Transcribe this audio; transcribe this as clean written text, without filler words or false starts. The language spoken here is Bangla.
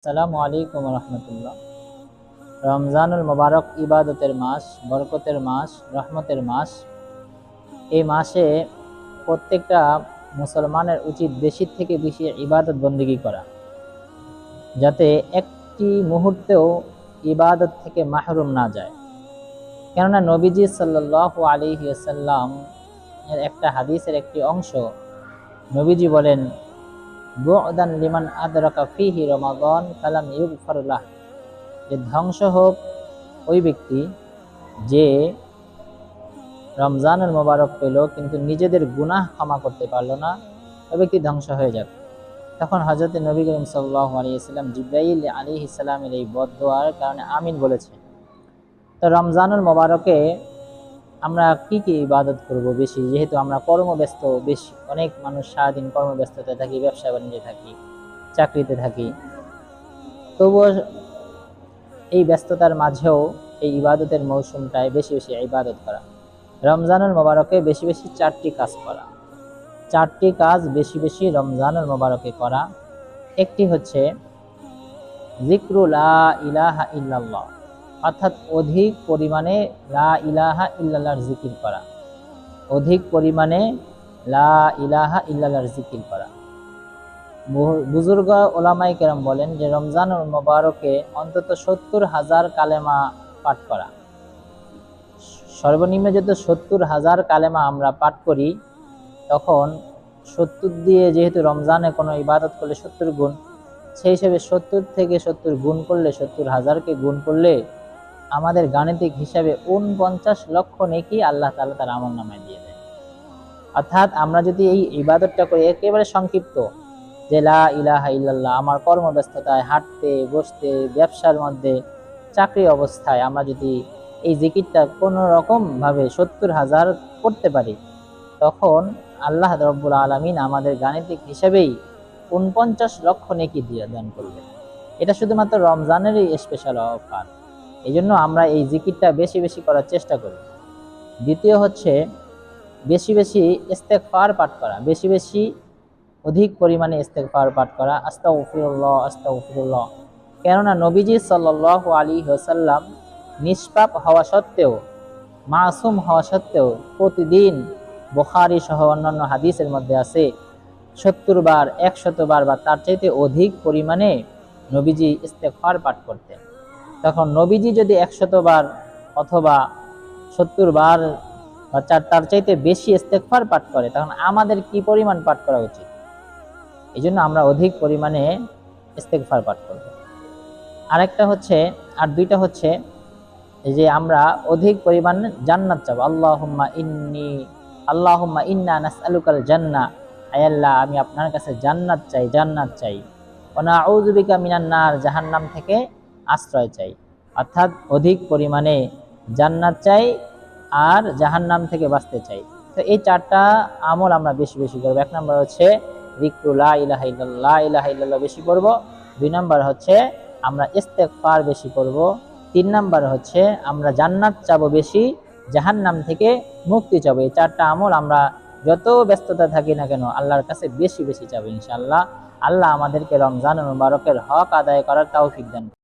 আসসালামু আলাইকুম রহমতুল্লাহ। রমজানুল মোবারক ইবাদতের মাস, বরকতের মাস, রহমতের মাস। এই মাসে প্রত্যেকটা মুসলমানের উচিত বেশি থেকে বেশি ইবাদত বন্দেগী করা, যাতে একটি মুহূর্তেও ইবাদত থেকে মাহরুম না যায়। কেননা নবীজি সাল্লাল্লাহু আলাইহি ওয়াসাল্লাম এর একটা হাদিসের একটি অংশ, নবীজি বলেন, বু'দান লিমান আদরাকা ফিহি রমাদান ফালাম ইউগফার লাহ, যে ধ্বংস হোক ওই ব্যক্তি যে রমজানুল মোবারক পেল কিন্তু নিজেদের গুনাহ ক্ষমা করতে পারলো না, ওই ব্যক্তি ধ্বংস হয়ে যাবে। তখন হযরত নবী করিম সাল্লাল্লাহু আলাইহি ওয়াসাল্লাম জিবরাইল আলাইহিস সালামের এই বদদোয়ার কারণে আমিন বলেছে। তো রমজানুল মোবারকে আমরা কি কি ইবাদত করব বেশি, যেহেতু আমরা কর্মব্যস্ত, বেশি অনেক মানুষ সারাদিন কর্মব্যস্ততায় থাকি, ব্যবসা বাণিজ্যে থাকি, চাকরিতে থাকি, তবুও এই ব্যস্ততার মাঝেও এই ইবাদতের মৌসুমটায় বেশি বেশি ইবাদত করা। রমজানুল মোবারকে বেশি বেশি চারটি কাজ করা, চারটি কাজ বেশি বেশি রমজানুল মোবারকে করা। একটি হচ্ছে যিকরু লা ইলাহা ইল্লাল্লাহ, অর্থাৎ অধিক পরিমাণে লা ইলাহা ইল্লাল্লাহর জিকির করা, অধিক পরিমাণে লা ইলাহা ইল্লাল্লাহর জিকির করা। বুজুর্গ ওলামায়ে কেরাম বলেন যে রমজানুল মোবারকে অন্তত 70,000 কালেমা পাঠ করা। সর্বনিম্ন যদি 70,000 কালেমা আমরা পাঠ করি, তখন 70 দিয়ে যেহেতু রমজানে কোনো ইবাদত করলে 70 গুণ, সেই হিসেবে 70 থেকে 70 গুণ করলে, 70,000কে গুণ করলে আমাদের গাণিতিক হিসাবে 49 লক্ষ নেকি আল্লাহ তাআলা তার আমলনামায় দিয়ে দেয়। অর্থাৎ আমরা যদি এই ইবাদতটা করি একেবারে সংক্ষিপ্ত, যে লা ইলাহা ইল্লাল্লাহ, আমার কর্মব্যস্ততায় হাঁটতে বসতে, ব্যবসার মধ্যে, চাকরি অবস্থায় আমরা যদি এই জিকিরটা কোনো রকম ভাবে 70,000 করতে পারি, তখন আল্লাহ রাব্বুল আলামিন আমাদের গাণিতিক হিসেবেই 49 লক্ষ নেকি দিয়ে দান করবে। এটা শুধুমাত্র রমজানেরই স্পেশাল অফার। এই জন্য আমরা এই জিকিরটা বেশি বেশি করার চেষ্টা করি। দ্বিতীয় হচ্ছে বেশি বেশি ইস্তেগফার পাঠ করা, বেশি বেশি অধিক পরিমাণে ইস্তেগফার পাঠ করা, আস্তাগফিরুল্লাহ আস্তাগফিরুল্লাহ। কেননা নবীজি সাল্লাল্লাহু আলাইহি ওয়াসাল্লাম নিষ্পাপ হওয়া সত্ত্বেও, মাসুম হওয়া সত্ত্বেও প্রতিদিন বুখারী সহ অন্যান্য হাদিসের মধ্যে আছে 70 বার, 100 বার বা তার চাইতে অধিক পরিমাণে নবীজি ইস্তেগফার পাঠ করতেন। তখন নবীজি যদি 100 বার অথবা 70 বার বা তার চাইতে বেশি ইস্তেগফার পাঠ করে, তখন আমাদের কি পরিমাণ পাঠ করা উচিত? এই জন্য আমরা অধিক পরিমাণে ইস্তেগফার পাঠ করব। আরেকটা হচ্ছে, আর দুইটা হচ্ছে যে আমরা অধিক পরিমাণে জান্নাত চাবো। আল্লাহুম্মা ইন্না নাসআলুকাল জান্নাহ, আয় আল্লাহ আমি আপনার কাছে জান্নাত চাই, জান্নাত চাই। ওয়া নাউযু বিকা মিনান নার, জাহান্নাম থেকে আশ্রয় চাই। অর্থাৎ অধিক পরিমাণে জান্নাত চাই আর জাহান্নাম থেকে বাঁচতে চাই। তো এই চারটা আমল আমরা বেশি বেশি করব। এক নম্বর হচ্ছে যিকরু লা ইলাহা ইল্লাল্লাহ, লা ইলাহা ইল্লাল্লাহ বেশি করব। দুই নম্বর হচ্ছে আমরা ইস্তেগফার বেশি করব। তিন নম্বর হচ্ছে আমরা জান্নাত চাবো বেশি, জাহান্নাম থেকে মুক্তি চাবো। এই চারটা আমল আমরা যত ব্যস্ততা থাকি না কেন আল্লাহর কাছে বেশি বেশি চাবো ইনশাআল্লাহ। আল্লাহ আমাদেরকে রমজানুল মুবারকের হক আদায় করার তৌফিক দান।